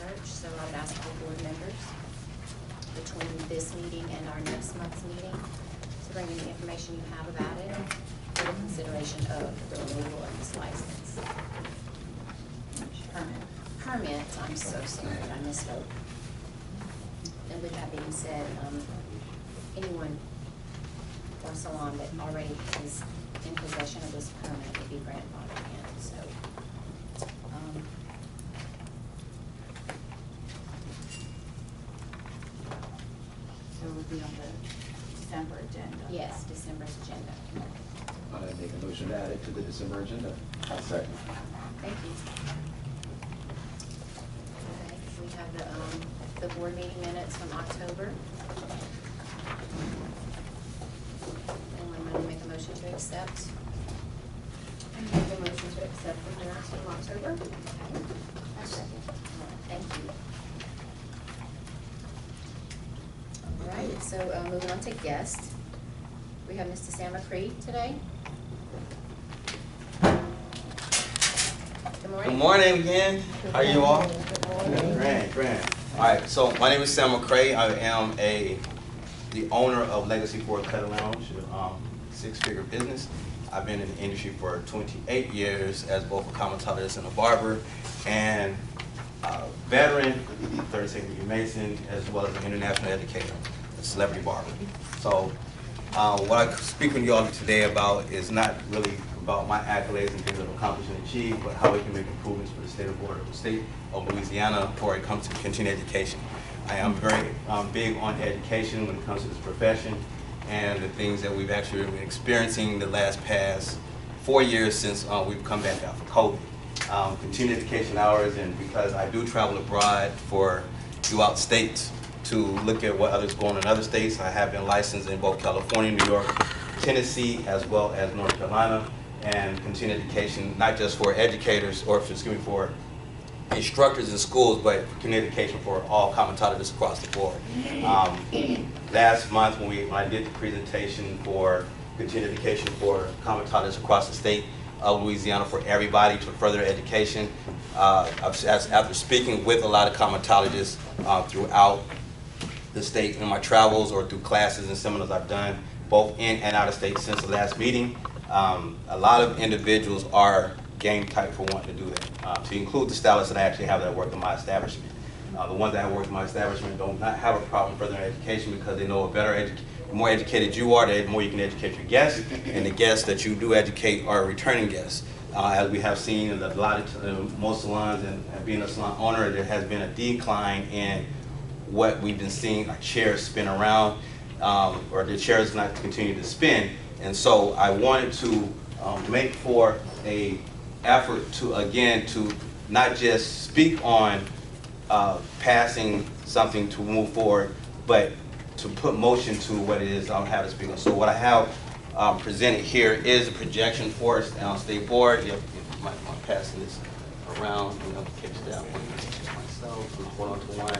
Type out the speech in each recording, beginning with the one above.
search, so I would ask all board members between this meeting and our next month's meeting to bring any information you have about it for the consideration of the removal of this license. Permit, I'm so sorry, I misspoke. And with that being said, anyone or salon that already is in possession of this permit would be grandfathered in, so. So it would be on the December agenda. Yes, December's agenda. I make a motion to add it to the December agenda. I'll second. Thank you. Okay, we have the board meeting minutes from October. Anyone want to make a motion to accept? I make a motion to accept the minutes from October. Okay. I second. Thank you. All right, so moving on to guests. We have Mr. Sam McCree today. Good morning. Good morning again. How are you all? Grand. All right, so my name is Sam McCree. I am the owner of Legacy Ford Cut Lounge, six-figure business. I've been in the industry for 28 years as both a cosmetologist and a barber, and a veteran, 32nd degree Mason, as well as an international educator, a celebrity barber. So what I speak with you all today about is not really about my accolades and things I've accomplished and achieved, but how we can make improvements for the state of Louisiana before it comes to continuing education. I am very big on education when it comes to this profession and the things that we've actually been experiencing the past 4 years since we've come back after COVID. Continuing education hours, and because I do travel abroad throughout states to look at what others go on in other states, I have been licensed in both California, New York, Tennessee, as well as North Carolina, and continuing education, not just for educators, or for instructors in schools, but continuing education for all cosmetologists across the board. Last month when I did the presentation for continuing education for cosmetologists across the state of Louisiana for everybody to further education, after speaking with a lot of cosmetologists throughout the state in my travels or through classes and seminars I've done both in and out of state since the last meeting, a lot of individuals are game type for wanting to do that. To include the stylists that I actually have that work in my establishment. The ones that have worked in my establishment don't not have a problem furthering education because they know the more educated you are, the more you can educate your guests, and the guests that you do educate are returning guests. As we have seen in most salons, and being a salon owner, there has been a decline in what we've been seeing, like chairs spin around, or the chairs not continue to spin. And so I wanted to make for a effort to not just speak on passing something to move forward, but to put motion to what it is I have to speak on. So what I have presented here is a projection for a state board. You might want to pass this around, catch that one myself, hold on to one.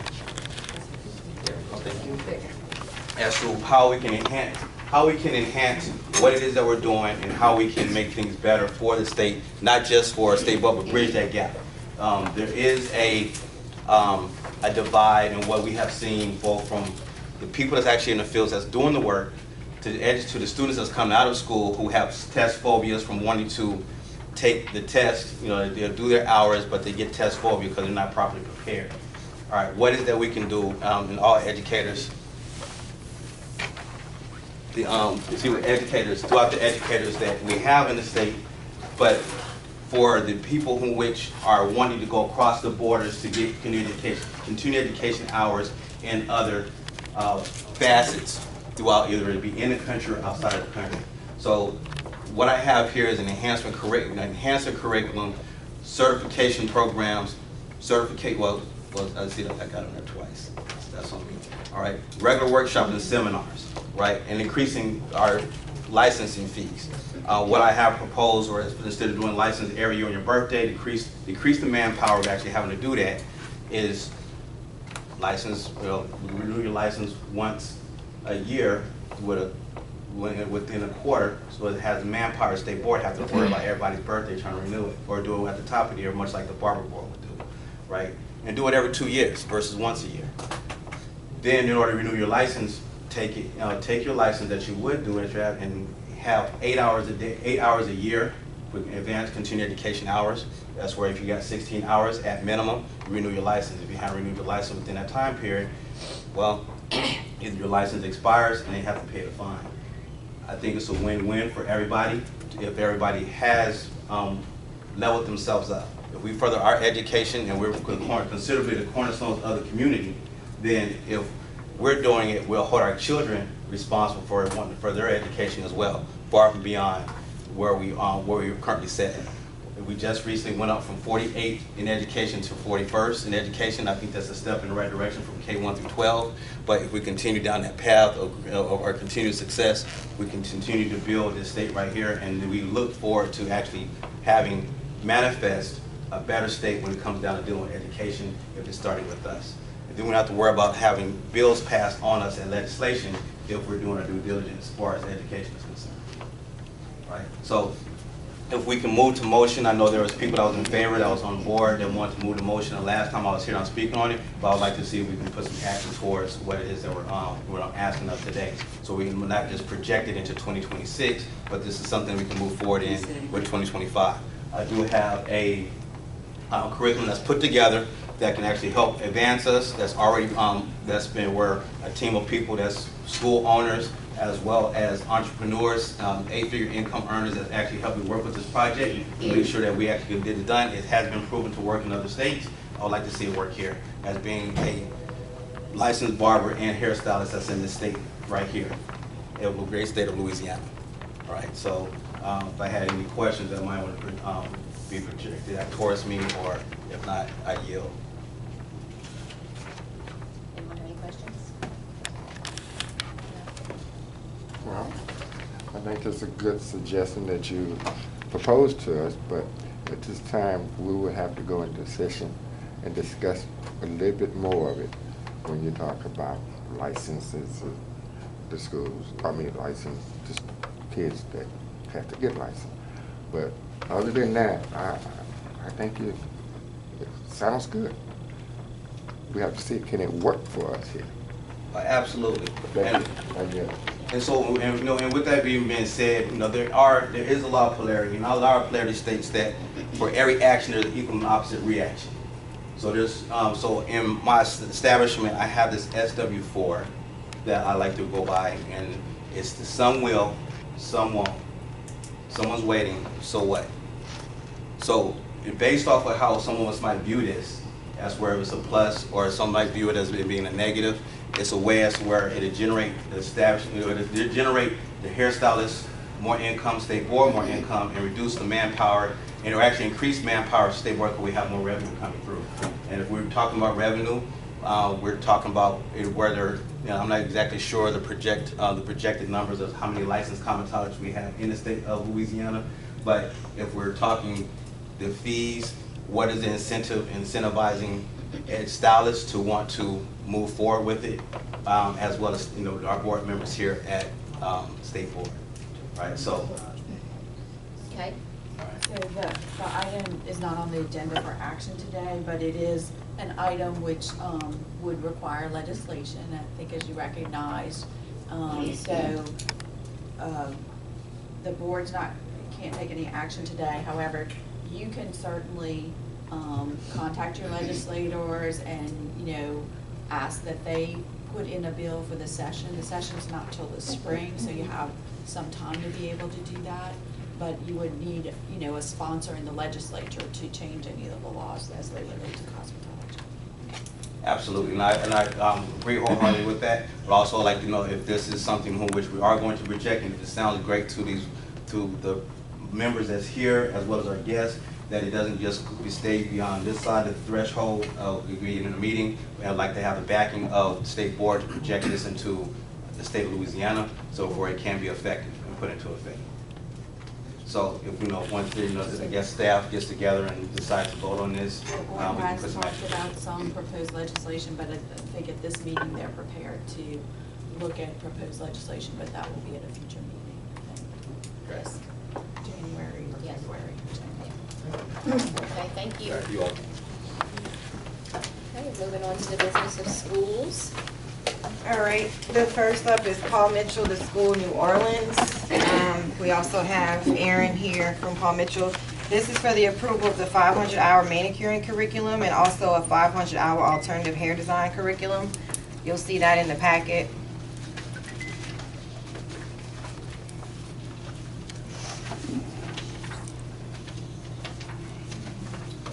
There we go, thank you. As to how we can enhance what it is that we're doing and how we can make things better for the state, not just for a state, but bridge that gap. There is a divide in what we have seen both from the people that's actually in the fields that's doing the work to the students that's coming out of school who have test phobias from wanting to take the test. They'll do their hours, but they get test phobia because they're not properly prepared. All right, what is it that we can do in all educators? Throughout the educators that we have in the state, but for the people which are wanting to go across the borders to get continuing education hours in other facets throughout, either it be in the country or outside of the country. So what I have here is an enhancement curriculum, certification programs, I see that I got it there twice. That's on me. All right, regular workshops and seminars, right, and increasing our licensing fees. What I have proposed, or instead of doing license every year on your birthday, decrease the manpower of actually having to do that, is renew your license once a year within a quarter, so it has the manpower. State board have to worry about everybody's birthday trying to renew it, or do it at the top of the year, much like the barber board would do, right? and do it every 2 years versus once a year. Then, in order to renew your license, take your license that you would do it and have 8 hours a day, 8 hours a year with advanced continuing education hours. That's where if you got 16 hours at minimum, you renew your license. If you haven't renewed your license within that time period, well, either your license expires and they have to pay the fine. I think it's a win-win for everybody if everybody has leveled themselves up. If we further our education and we're considerably the cornerstones of the community, then if we're doing it, we'll hold our children responsible for wanting to further their education as well, far from beyond where we're currently sitting. We just recently went up from 48 in education to 41st in education. I think that's a step in the right direction from K1 through 12. But if we continue down that path of our continued success, we can continue to build this state right here, and we look forward to actually having manifest a better state when it comes down to dealing with education if it's starting with us. And then we don't have to worry about having bills passed on us and legislation if we're doing our due diligence as far as education is concerned. Right? So if we can move to motion, I know there was people that was in favor, that was on board, that wanted to move to motion. The last time I was here, I'm speaking on it, but I would like to see if we can put some action towards what it is that we're asking of today. So we can not just project it into 2026, but this is something we can move forward in with 2025. I do have a curriculum that's put together that can actually help advance us. That's already that's been where a team of people, that's school owners as well as entrepreneurs, 8-figure income earners that actually help me work with this project to make sure that we actually get it done. It has been proven to work in other states. I would like to see it work here as being a licensed barber and hairstylist that's in this state right here, in the great state of Louisiana. All right, so if I had any questions that might want to be projected towards me, or if not, I yield. Anyone have any questions? Well, I think it's a good suggestion that you proposed to us, but at this time, we will have to go into session and discuss a little bit more of it when you talk about licenses of the schools. I mean, licensed kids that have to get licensed. But other than that, I think it sounds good. We have to see, can it work for us here? Absolutely. And so, and with that being said, there is a lot of polarity, and a lot of polarity states that for every action there's an equal and opposite reaction. So there's so in my establishment I have this SW4 that I like to go by, and it's the some will, some won't. Someone's waiting, so what? So based off of how someone else might view this, that's where it's a plus, or some might view it as being a negative. It's a way as to where it'll generate the establishment, it'll generate the hairstylists more income, State Board more income, and reduce the manpower, and it'll actually increase manpower to State Board because we have more revenue coming through. And if we're talking about revenue, we're talking about whether, I'm not exactly sure the projected numbers of how many licensed cosmetologists we have in the state of Louisiana, but if we're talking the fees, what is the incentivizing stylists to want to move forward with it, as well as our board members here at State Board, right? So, Okay. So the item is not on the agenda for action today, but it is an item which would require legislation, I think, as you recognize. So the board's can't take any action today. However, you can certainly contact your legislators and ask that they put in a bill for the session. The session's not till the spring, so you have some time to be able to do that. But you would need, a sponsor in the legislature to change any of the laws as they relate to cosmetology. absolutely, and I agree wholeheartedly with that. But also, like if this is something which we are going to reject, and if it sounds great to the members that's here as well as our guests, that it doesn't just stay beyond this side of the threshold of agreeing in a meeting. I'd like to have the backing of the State Board to project this into the state of Louisiana, so where it can be effective and put into effect. So if once I guess staff gets together and decides to vote on this, The we board can has put some talked action. about some proposed legislation, but I think at this meeting they're prepared to look at proposed legislation, but that will be at a future meeting, I think. Yes. January or Yes. February. Okay, thank you. All right, you all. moving on to the business of schools. All right, the first up is Paul Mitchell, the school New Orleans. We also have Aaron here from Paul Mitchell. This is for the approval of the 500-hour manicuring curriculum and also a 500-hour alternative hair design curriculum. You'll see that in the packet.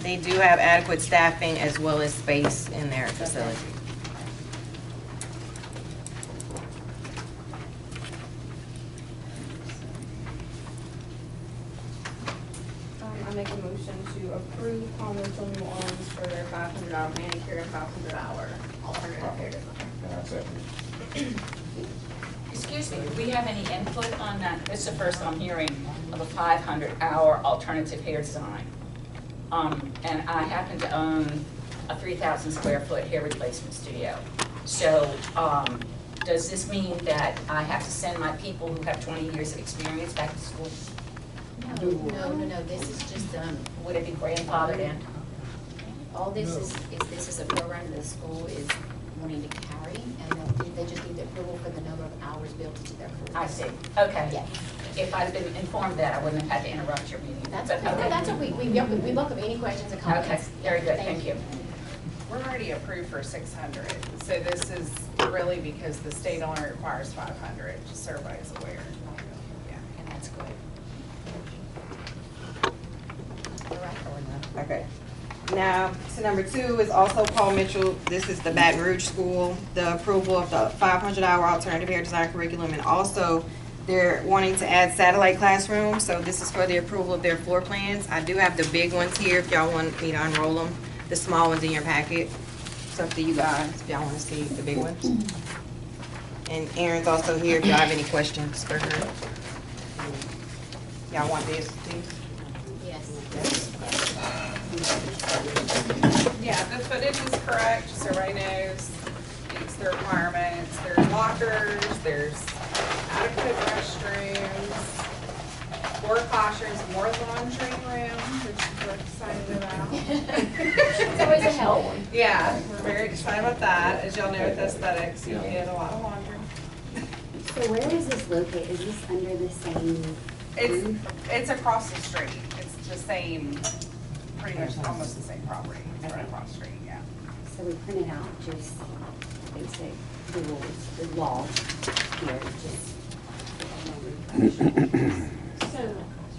They do have adequate staffing as well as space in their facility. I make a motion to approve Paul Mitchell New Orleans for their 500-hour manicure and 500-hour alternative hair design. Excuse me, do we have any input on that? This is the first I'm hearing of a 500-hour alternative hair design. And I happen to own a 3,000 square foot hair replacement studio. So, does this mean that I have to send my people who have 20 years of experience back to school? No, this is just, Would it be grandfathered in? all this is this is a program that the school is wanting to carry, and they just need the approval for the number of hours built into their curriculum. I see, okay. Yeah. If I'd been informed that, I wouldn't have had to interrupt your meeting. That's But okay, no, that's okay, we welcome any questions or comments. Okay, very good, thank you. We're already approved for 600, so this is really because the state only requires 500, just so everybody's aware. Yeah. And that's good. All right, or no? Okay. Now, so number 2 is also Paul Mitchell. This is the Baton Rouge School, the approval of the 500-hour alternative hair design curriculum, and also they're wanting to add satellite classrooms, so this is for the approval of their floor plans. I do have the big ones here if y'all want me to unroll them. The small ones in your packet. It's up to you guys if y'all want to see the big ones. And Erin's also here if y'all have any questions for her. Y'all want this, please? Yes. Yeah, the footage is correct, just so everybody knows, meets the requirements. There's lockers, there's adequate restrooms, 4 classrooms, more laundry room, which we're excited about. It's always a help. Yeah, we're very excited about that. As y'all know with aesthetics, you get a lot of laundry. So where is this located? Is this under the same roof? It's across the street. It's the same, pretty much almost the same property. It's right across the street, yeah. So we printed out just basic rules, the law here, just. So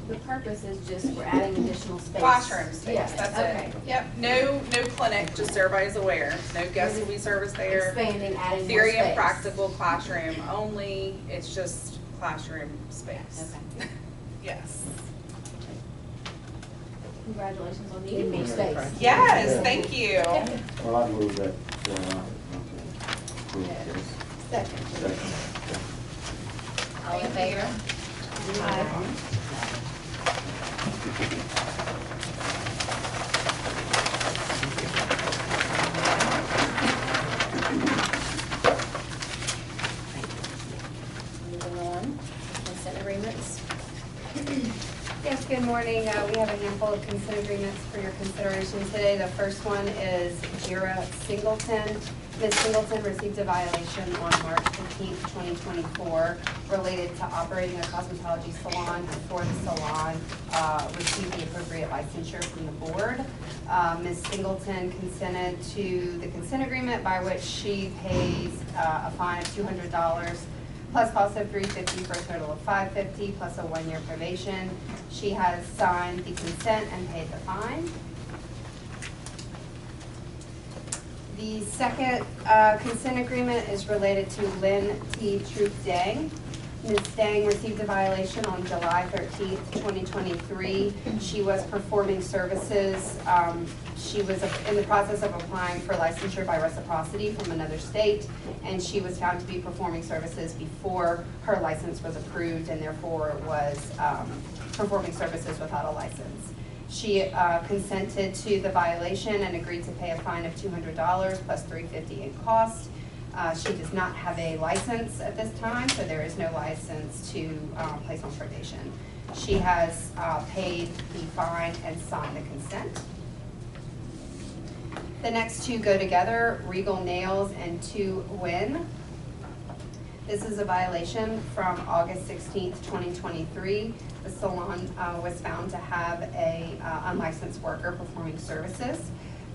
the purpose is just we're adding additional space. Classroom space, Yes, that's okay. it. Yep, no clinic, just so everybody's aware. No guests will be serviced there. Expanding, adding more Theory and space. practical classroom only. It's just classroom space. Okay. Yes. Congratulations on needing more space. Yes, thank you. Well, I move that, approve this. Second. All in favor? Moving on, consent agreements. Yes, good morning. We have a handful of consent agreements for your consideration today. The first one is Jira Singleton. Ms. Singleton received a violation on March 15th, 2024, related to operating a cosmetology salon before the salon received the appropriate licensure from the board. Ms. Singleton consented to the consent agreement by which she pays a fine of $200 plus cost of $350 for a total of $550 plus a 1-year probation. She has signed the consent and paid the fine. The second consent agreement is related to Lynn T. Troop Dang. Ms. Dang received a violation on July 13th, 2023. She was performing services. She was in the process of applying for licensure by reciprocity from another state, and she was found to be performing services before her license was approved, and therefore was performing services without a license. She consented to the violation and agreed to pay a fine of $200 plus $350 in cost. She does not have a license at this time, so there is no license to place on probation. She has paid the fine and signed the consent. The next two go together, Regal Nails and 2 Win. This is a violation from August 16th, 2023. The salon was found to have a unlicensed worker performing services.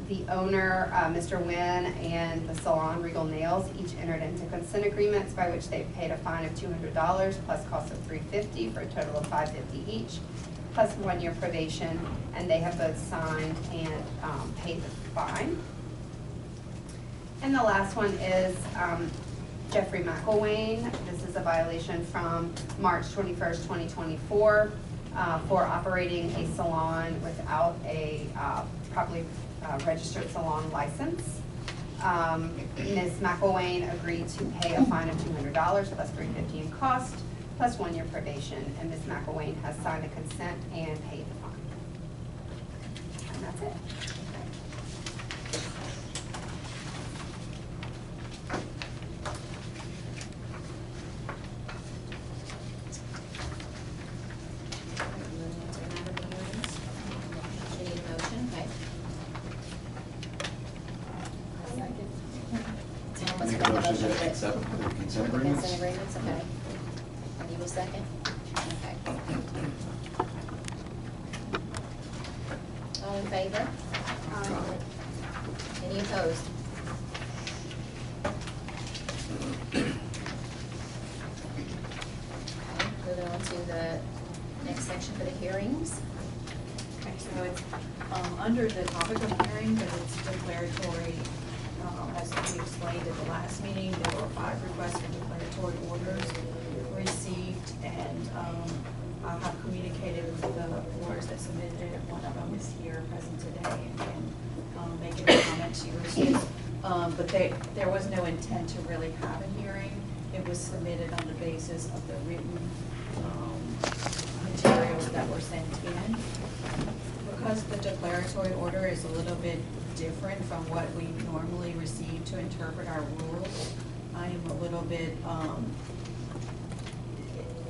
The owner, Mr. Wynn, and the salon, Regal Nails, each entered into consent agreements by which they paid a fine of $200 plus cost of $350 for a total of $550 each, plus 1 year probation, and they have both signed and paid the fine. And the last one is Jeffrey McElwain. This is a violation from March 21st, 2024 for operating a salon without a properly registered salon license. Ms. McElwain agreed to pay a fine of $200 plus $350 in cost, plus 1 year probation, and Ms. McElwain has signed the consent and paid the fine. And that's it. Make a motion to accept the consent agreements. Consent agreements, okay. And you will second? Okay. All in favor? Any opposed? Okay, moving on to the next section for the hearings. Okay, so it's, under the topic of hearing, but it's declaratory, as we explained at the last meeting, there were 5 requests for declaratory orders received, and, I have communicated with the boards that submitted it. One of them is here present today and can, make any comments she wishes. But there was no intent to really have a hearing. It was submitted on the basis of the written, materials that were sent in. Because the declaratory order is a little bit different from what we normally receive to interpret our rules, I am a little bit,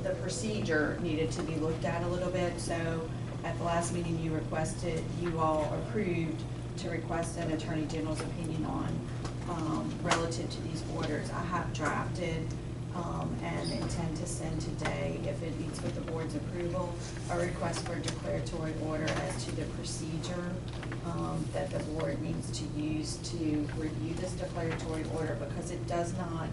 the procedure needed to be looked at a little bit. So at the last meeting, you all approved to request an Attorney General's opinion on, relative to these orders. I have drafted and intend to send today, if it meets with the board's approval, a request for a declaratory order as to the procedure that the board needs to use to review this declaratory order, because it does not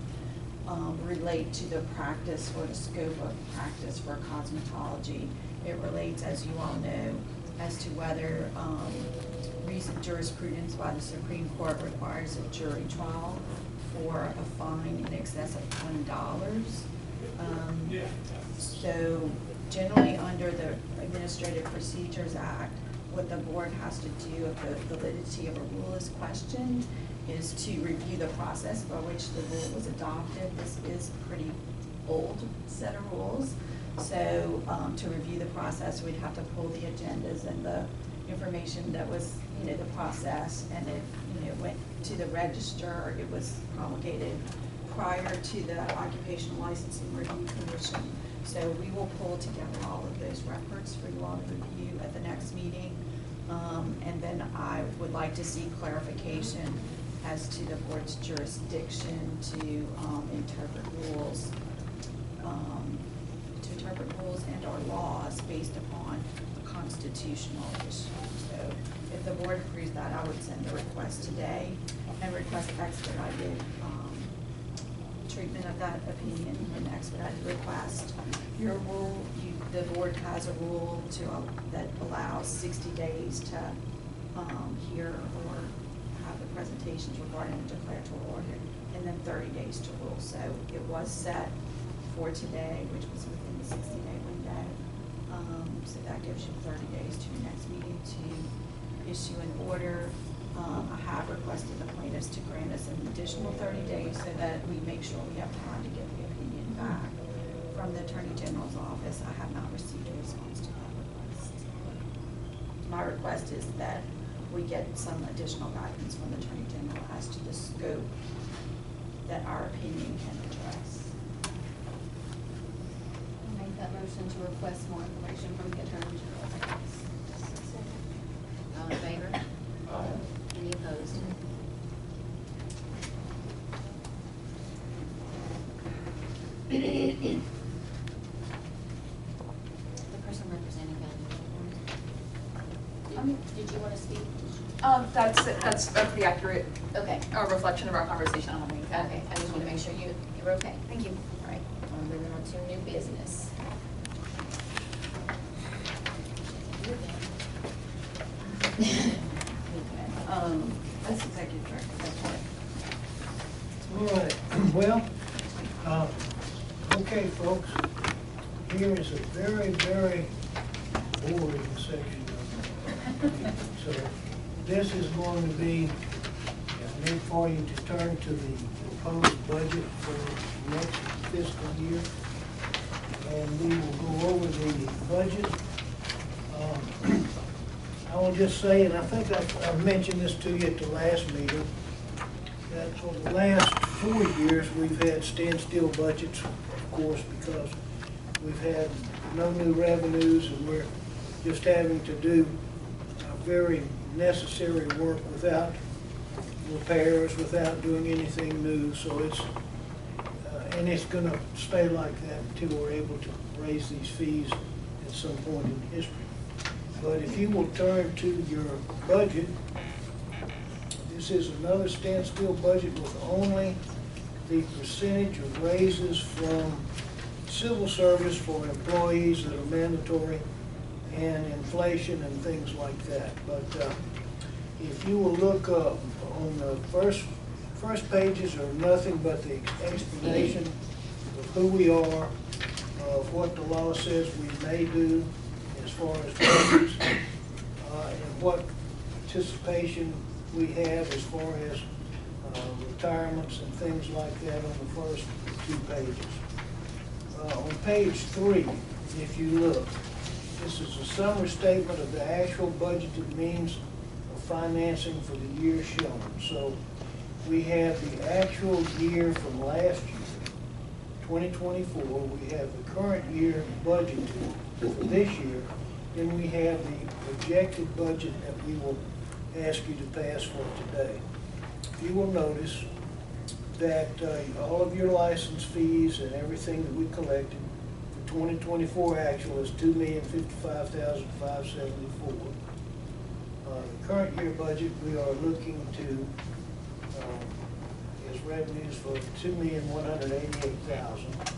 relate to the practice or the scope of practice for cosmetology. It relates, as you all know, as to whether recent jurisprudence by the Supreme Court requires a jury trial for a fine in excess of $20. So generally under the Administrative Procedures Act, what the board has to do if the validity of a rule is questioned is to review the process by which the rule was adopted. This is a pretty old set of rules. So to review the process, we'd have to pull the agendas and the information that was, the process, and it, went to the register. It was promulgated prior to the Occupational Licensing Review Commission. So we will pull together all of those records for you all to review at the next meeting. And then I would like to see clarification as to the board's jurisdiction to interpret rules and or laws based upon a constitutional issue. So if the board approves that, I would send a request today and request expedited treatment of that opinion, an expedited request. Your rule, the board has a rule that allows 60 days to hear or have the presentations regarding the declaratory order, and then 30 days to rule. So it was set for today, which was within the 60-day window. So that gives you 30 days to your next meeting to issue an order. I have requested the plaintiffs to grant us an additional 30 days so that we make sure we have time to get the opinion back from the Attorney General's office. I have not received a response to that request. My request is that we get some additional guidance from the Attorney General as to the scope that our opinion can address. I'll make that motion to request more information from the Attorney General. All in favor? Aye. Any opposed? The person representing them. Did you want to speak? That's the accurate Okay. reflection of our conversation on the meeting. Okay, I just want to make sure you were okay. Thank you. All right, we're moving on to new business. That's executive director. All right, well, okay, folks, here is a very, very boring section of it. So this is going to be meant for you to turn to the proposed budget for next fiscal year. And we will go over the budget. I will just say, and I think I've mentioned this to you at the last meeting, that for the last 4 years, we've had standstill budgets, of course, because we've had no new revenues, and we're just having to do very necessary work without repairs, without doing anything new. So it's, and it's gonna stay like that until we're able to raise these fees at some point in history. But if you will turn to your budget, this is another standstill budget with only the percentage of raises from civil service for employees that are mandatory and inflation and things like that. But if you will look on the first pages are nothing but the explanation of who we are, of what the law says we may do as far as raises, and what participation we have as far as retirements and things like that on the first 2 pages. On page 3, if you look, this is a summary statement of the actual budgeted means of financing for the year shown. So we have the actual year from last year, 2024. We have the current year budgeted for this year. Then we have the projected budget that we will ask you to pass for today. You will notice that all of your license fees and everything that we collected for 2024 actual is $2,055,574. The current year budget, we are looking to is revenues for $2,188,000.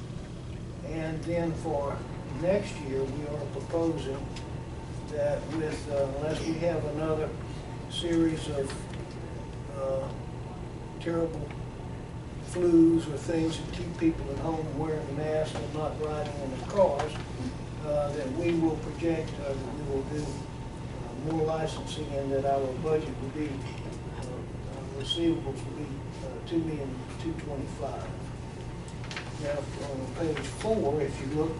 And then for next year, we are proposing that with, unless we have another series of terrible flus or things that keep people at home wearing masks and not riding in their cars, that we will project, we will do more licensing, and that our budget will be, receivables will be $2,225,000. Now, on page 4, if you look,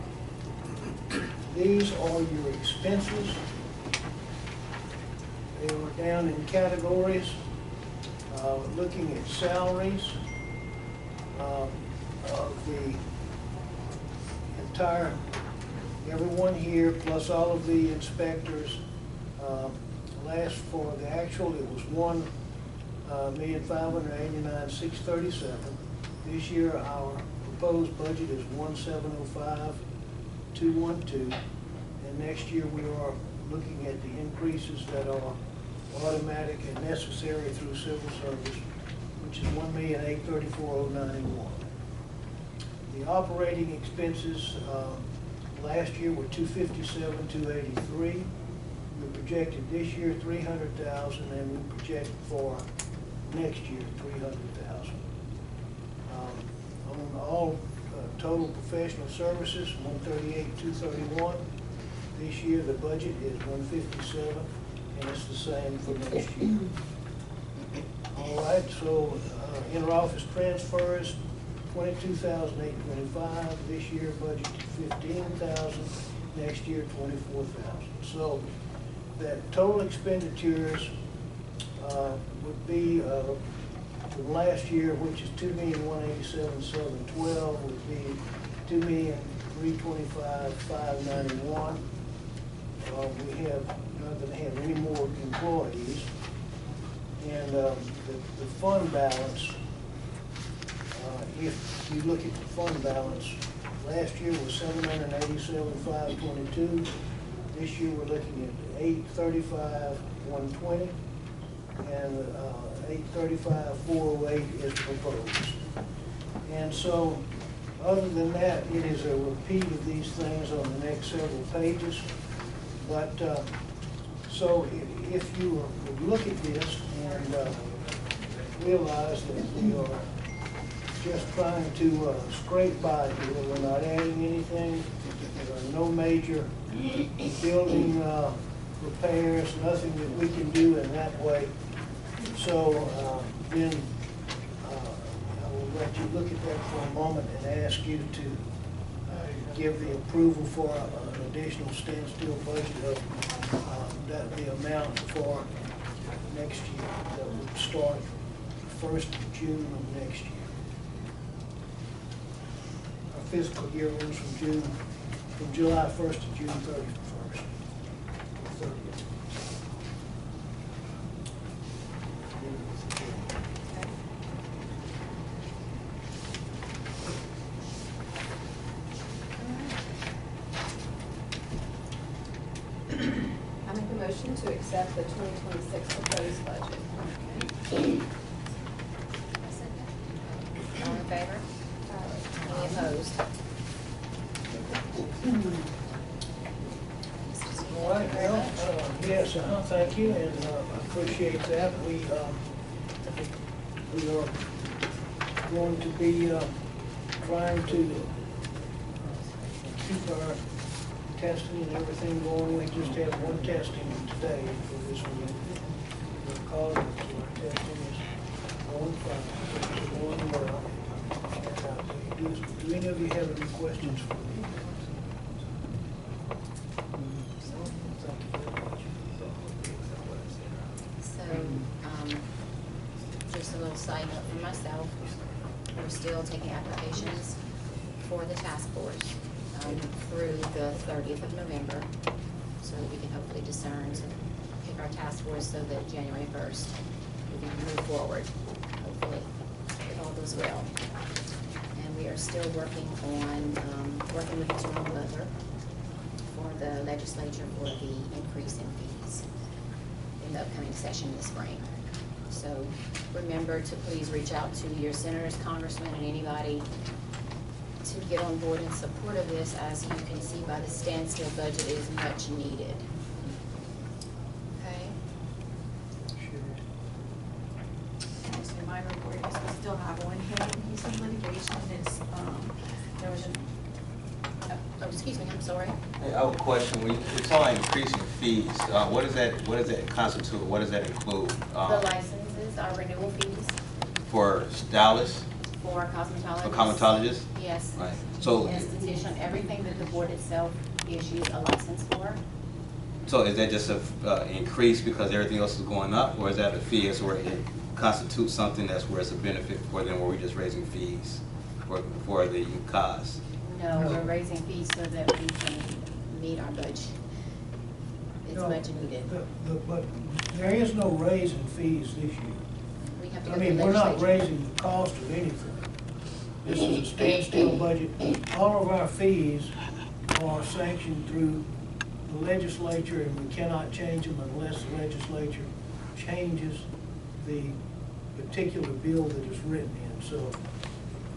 these are your expenses. They are down in categories. Looking at salaries of the entire, everyone here, plus all of the inspectors. Last for the actual, it was $1,589,637. This year, our proposed budget is $1,705,212. And next year, we are looking at the increases that are automatic and necessary through civil service, which is $1,834,091. The operating expenses last year were $257,283. We projected this year $300,000, and we project for next year $300,000. On all total professional services, $138,231. This year the budget is $157,000, and it's the same for next year. All right, so inter-office transfers, $22,825. This year budget $15,000. Next year $24,000. So that total expenditures would be from last year, which is $2,187,712, would be $2,325,591. We have not going to have any more employees, and the fund balance If you look at the fund balance, last year was $787,522. This year we're looking at $835,120, and $835,408 is proposed. And so, other than that, it is a repeat of these things on the next several pages. But so if you would look at this and realize that we are just trying to scrape by here, we're not adding anything. There are no major building repairs, nothing that we can do in that way. So then I will let you look at that for a moment and ask you to give the approval for an additional standstill budget of the amount for next year that would start 1st of June of next year. Our fiscal year runs from July 1st to June 31st. 30th. I make a motion to accept the 2026 proposed budget. All in favor? Any opposed? All right, well, yes, thank you, and I appreciate that. We are going to be trying to keep our testing and everything going. We just had one testing today for this week. Because our testing is going fine, it's going well. Do any of you have any questions for me? So, just a little side note for myself, we're still taking applications for the task force through the 30th of November, so that we can hopefully discern to pick our task force so that January 1st we can move forward, hopefully, if all goes well. And we are still working on, working with Mr. Butler for the legislature for the increase in fees in the upcoming session this spring. So remember to please reach out to your senators, congressmen, and anybody to get on board in support of this. As you can see by the standstill budget, is much needed. Okay? Just a reminder for you, we still have one hearing piece of litigation. It's, there was Oh, excuse me, I'm sorry. Hey, I have a question. When you're talking about increasing fees, what does that constitute? What does that include? The licenses are renewal fees For stylists? for cosmetologists. For cosmetologists? Yes. Right. So, Institution, everything that the board itself issues a license for. so is that just a increase because everything else is going up, or is that a fee as where it constitutes something that's where it's a benefit for them, where we're just raising fees for the costs? No, we're raising fees so that we can meet our budget. It's No, much needed. But there is no raise in fees this year. We have to I go to the mean, we're not legislature. raising the cost of anything. This is a standstill budget. All of our fees are sanctioned through the legislature, and we cannot change them unless the legislature changes the particular bill that is written in. So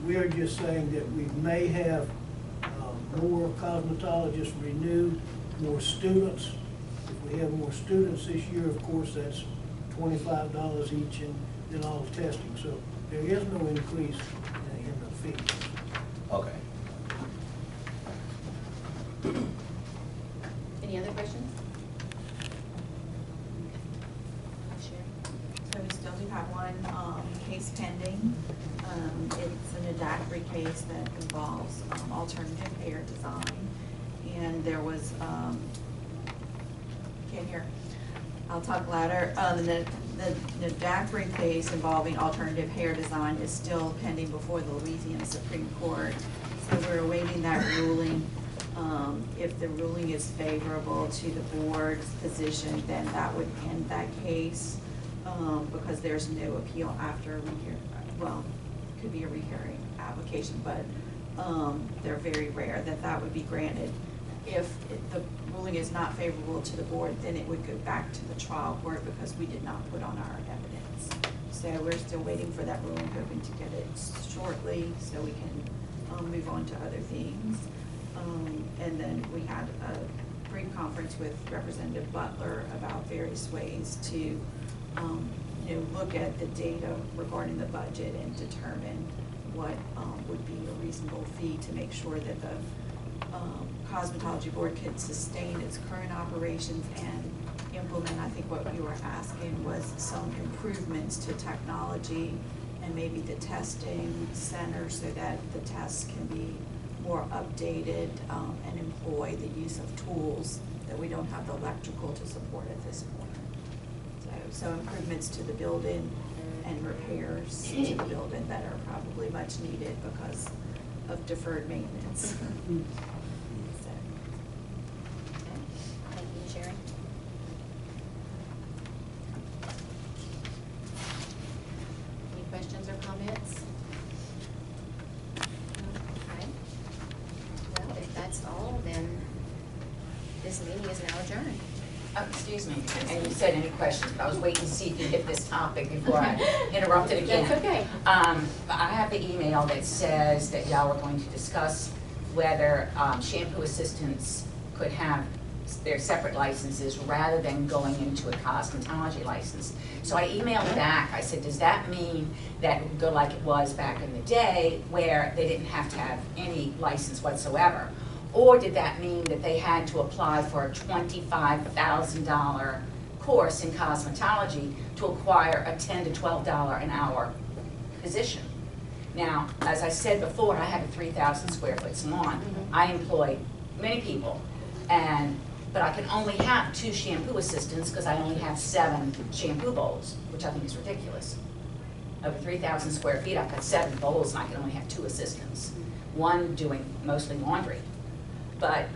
we're just saying that we may have more cosmetologists renewed, more students. If we have more students this year, of course, that's $25 each, and then all the testing. So there is no increase in the fee. Okay. Any other questions? So we still do have one case pending. It's an adaptory case that involves alternative hair design. And there was, can't hear, I'll talk louder. The adaptory case involving alternative hair design is still pending before the Louisiana Supreme Court. So we're awaiting that ruling. If the ruling is favorable to the board's position, then that would end that case. Because there's no appeal after we hear, well, could be a recurring application, but they're very rare that would be granted. If the ruling is not favorable to the board, then it would go back to the trial court because we did not put on our evidence. So we're still waiting for that ruling, hoping to get it shortly so we can move on to other things. And then we had a brief conference with Representative Butler about various ways to you know, look at the data regarding the budget and determine what would be a reasonable fee to make sure that the Cosmetology Board could sustain its current operations and implement, I think what you were asking was some improvements to technology and maybe the testing center so that the tests can be more updated and employ the use of tools that we don't have the electrical to support at this point. So improvements to the building and repairs to the building that are probably much needed because of deferred maintenance. Thank you, Sherry. Any questions or comments? Okay. Well, if that's all, then this meeting is now adjourned. Excuse me, and you said any questions, but I was waiting to see if you hit this topic before I interrupted again. That's okay. I have the email that says that y'all are going to discuss whether shampoo assistants could have their separate licenses rather than going into a cosmetology license. So I emailed back, I said, does that mean that it would go like it was back in the day where they didn't have to have any license whatsoever? Or did that mean that they had to apply for a $25,000 course in cosmetology to acquire a $10 to $12 an hour position? Now, as I said before, I have a 3,000 square foot salon. I employ many people, but I can only have 2 shampoo assistants because I only have 7 shampoo bowls, which I think is ridiculous. Over 3,000 square feet, I've got 7 bowls and I can only have 2 assistants. One doing mostly laundry. But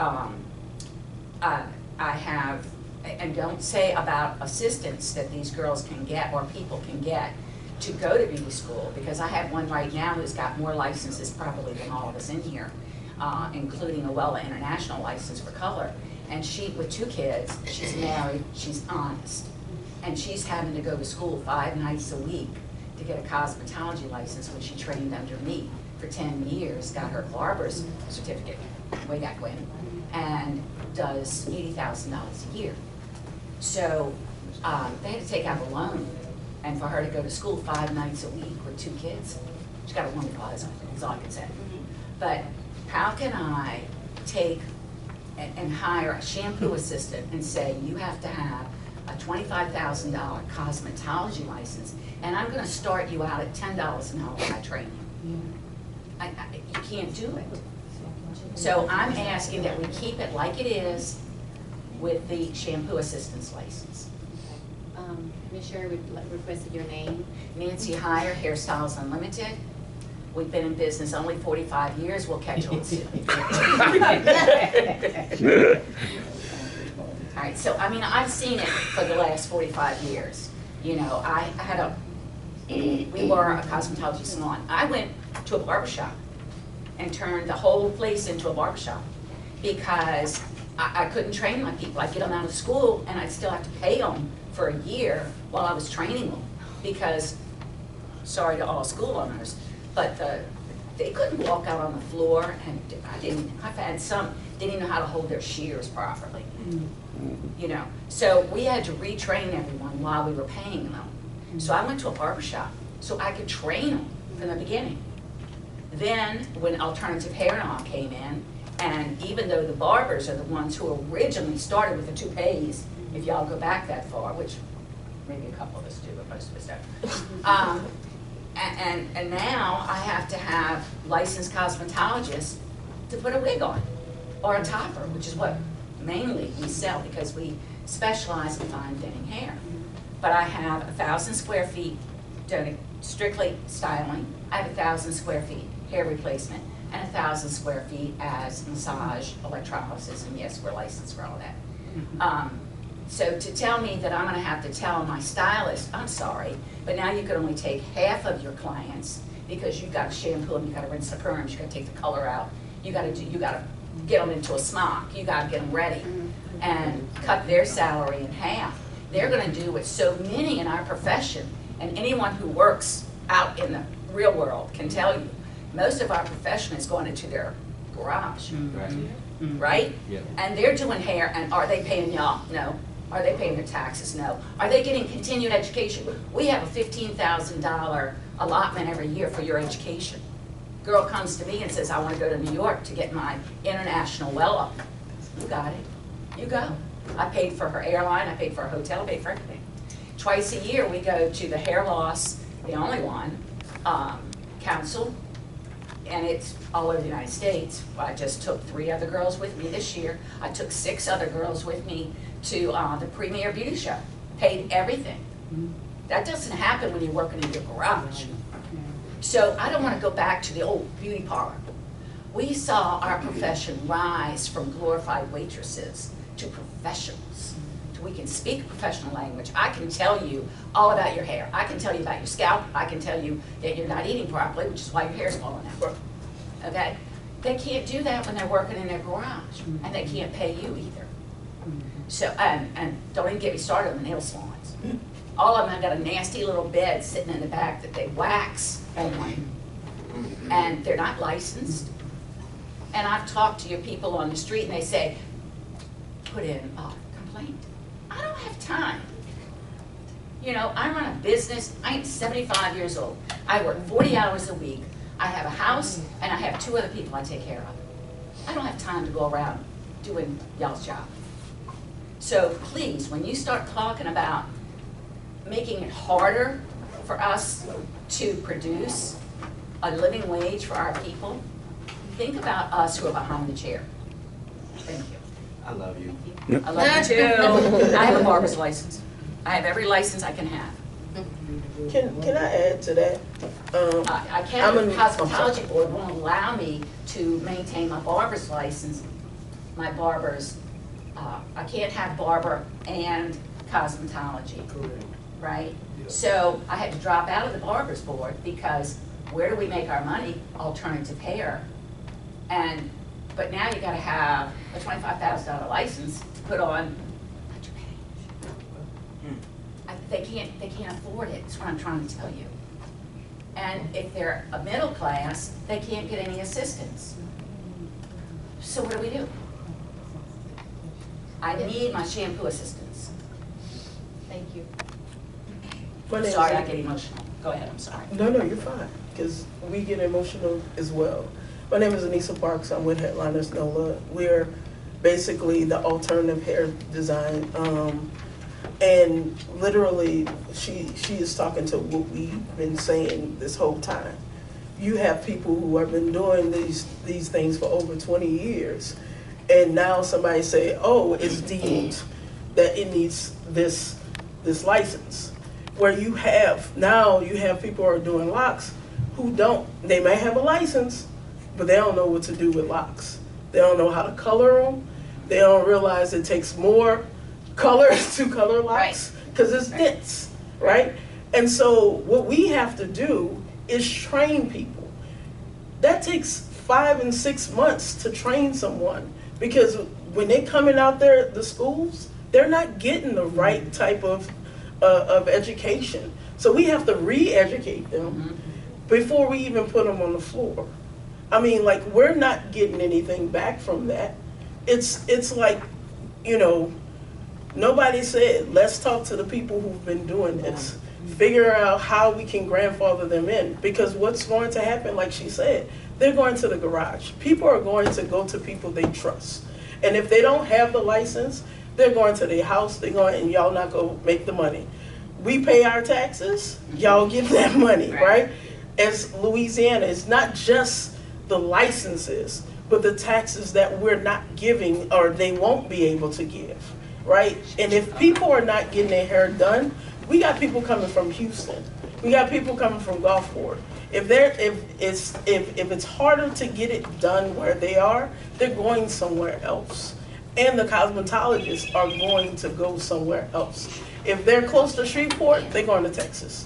I have, and don't say about assistants that these girls can get or people can get to go to beauty school, because I have one right now who's got more licenses probably than all of us in here, including a Wella International license for color. And she, with 2 kids, she's married, she's honest. And she's having to go to school 5 nights a week to get a cosmetology license when she trained under me for 10 years, got her barber's certificate way back when, and does $80,000 a year. So they had to take out a loan, and for her to go to school 5 nights a week with 2 kids, she got a wonderful husband, is all I can say. But how can I take and hire a shampoo assistant and say, you have to have a $25,000 cosmetology license, and I'm gonna start you out at $10 an hour when I train you? You can't do it. So I'm asking that we keep it like it is with the shampoo assistant's license. Ms. Sherry requested your name. Nancy Heyer, Hairstyles Unlimited. We've been in business only 45 years, we'll catch on soon. All right, so I mean, I've seen it for the last 45 years. You know, we were a cosmetology salon. I went to a barbershop and turned the whole place into a barbershop because I couldn't train my people. I'd get them out of school and I'd still have to pay them for a year while I was training them because, sorry to all school owners, but they couldn't walk out on the floor, and I've had some, didn't even know how to hold their shears properly. You know, so we had to retrain everyone while we were paying them. So I went to a barbershop so I could train them from the beginning. Then when alternative hair and all came in, and even though the barbers are the ones who originally started with the toupees, if y'all go back that far, which maybe a couple of us do, but most of us don't. And now I have to have licensed cosmetologists to put a wig on, or a topper, which is what mainly we sell because we specialize in fine thinning hair. But I have 1,000 square feet doing strictly styling. I have 1,000 square feet hair replacement, and 1,000 square feet as massage, electrolysis, and yes, we're licensed for all that. So to tell me that I'm gonna have to tell my stylist, I'm sorry, but now you can only take half of your clients because you gotta shampoo them, you gotta rinse the perms, you gotta take the color out, you gotta get them into a smock, you gotta get them ready, and cut their salary in half. They're gonna do what so many in our profession, and anyone who works out in the real world can tell you, most of our profession is going into their garage, right? Yeah. And they're doing hair, and are they paying y'all? No. Are they paying their taxes? No. Are they getting continued education? We have a $15,000 allotment every year for your education. Girl comes to me and says, I want to go to New York to get my international well-up. You got it. You go. I paid for her airline, I paid for her hotel, I paid for everything. Twice a year, we go to the hair loss, the only one, council, and it's all over the United States. I just took 3 other girls with me this year. I took 6 other girls with me to the Premier Beauty Show. Paid everything. That doesn't happen when you're working in your garage. So I don't want to go back to the old beauty parlor. We saw our profession rise from glorified waitresses to professionals. We can speak professional language. I can tell you all about your hair. I can tell you about your scalp. I can tell you that you're not eating properly, which is why your hair's falling out. Okay? They can't do that when they're working in their garage, and they can't pay you either. So, and don't even get me started on the nail salons. All of them have got a nasty little bed sitting in the back that they wax only, and they're not licensed. And I've talked to your people on the street, and they say, put in a complaint. I don't have time. You know, I run a business. I'm 75 years old. I work 40 hours a week. I have a house, and I have 2 other people I take care of. I don't have time to go around doing y'all's job. So please, when you start talking about making it harder for us to produce a living wage for our people, think about us who are behind the chair. Thank you. I love you. I love you too. I have a barber's license. I have every license I can have. Can I add to that? I can't, the cosmetology board won't allow me to maintain my barber's license, my barber's, I can't have barber and cosmetology, right? So I had to drop out of the barber's board because where do we make our money? Alternative hair. But now you gotta have a $25,000 license to put on. They can't afford it, is what I'm trying to tell you. And if they're a middle class, they can't get any assistance. So what do? I need my shampoo assistance. Thank you. Sorry, I get emotional. Go ahead, I'm sorry. No, you're fine, because we get emotional as well. My name is Anissa Parks. I'm with Headliners NOLA. We're basically the alternative hair design. And literally, she is talking to what we've been saying this whole time. You have people who have been doing these things for over 20 years, and now somebody say, oh, it's deemed that it needs this license. Where you have people who are doing locks who don't. They may have a license, but they don't know what to do with locks. They don't know how to color them. They don't realize it takes more colors to color locks because it's dense, right? And so what we have to do is train people. That takes 5 and 6 months to train someone, because when they're coming out there, the schools, they're not getting the right type of education. So we have to re-educate them before we even put them on the floor. I mean, like, we're not getting anything back from that. It's like, you know, nobody said, let's talk to the people who've been doing this. Figure out how we can grandfather them in. Because what's going to happen, like she said, they're going to the garage. People are going to go to people they trust. And if they don't have the license, they're going to their house, and y'all not going to make the money. We pay our taxes, y'all give that money, right? As Louisiana, it's not just the licenses, but the taxes that we're not giving, or they won't be able to give, right? And if people are not getting their hair done, we got people coming from Houston. We got people coming from Gulfport. If it's harder to get it done where they are, they're going somewhere else. and the cosmetologists are going to go somewhere else. If they're close to Shreveport, they're going to Texas,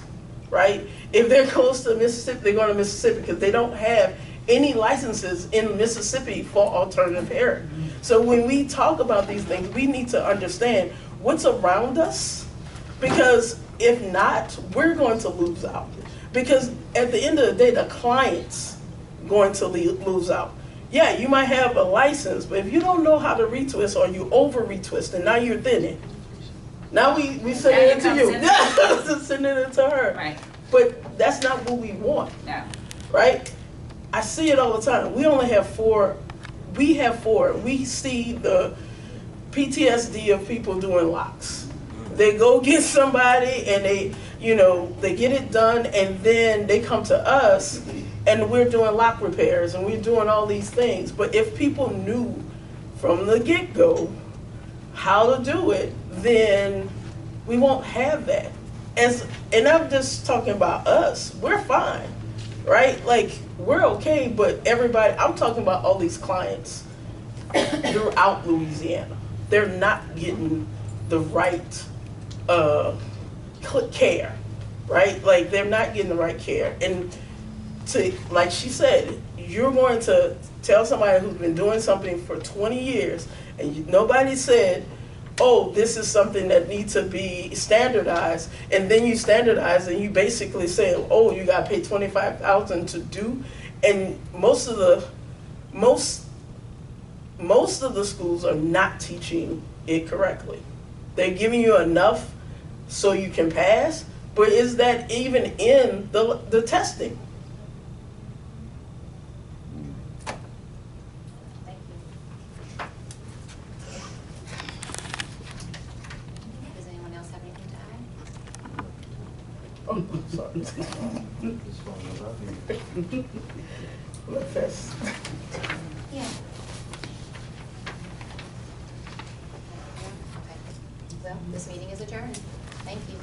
right? If they're close to Mississippi, they're going to Mississippi because they don't have any licenses in Mississippi for alternative hair. So when we talk about these things, we need to understand what's around us, because if not, we're going to lose out. Because at the end of the day, the client's going to lose out. Yeah, you might have a license, but if you don't know how to retwist or you over retwist, and now you're thinning. Now we sending it to you. Sending it to her. Right. But that's not what we want. No. Right? I see it all the time. We only have 4. We have 4. We see the PTSD of people doing locks. They go get somebody and they get it done, and then they come to us and we're doing lock repairs and we're doing all these things. But if people knew from the get-go how to do it, then we won't have that. And I'm just talking about us. We're fine, right? Like, we're okay, but everybody, I'm talking about all these clients throughout Louisiana. They're not getting the right care, right? Like, they're not getting the right care. And like she said, you're going to tell somebody who's been doing something for 20 years, and nobody said, oh, this is something that needs to be standardized, and then you standardize and you basically say, oh, you got to pay $25,000 to do, and most of the schools are not teaching it correctly. They're giving you enough so you can pass, but is that even in the testing? Does anyone else have anything to add? Oh, I'm sorry. Yeah. Okay. Well, this meeting is adjourned. Thank you.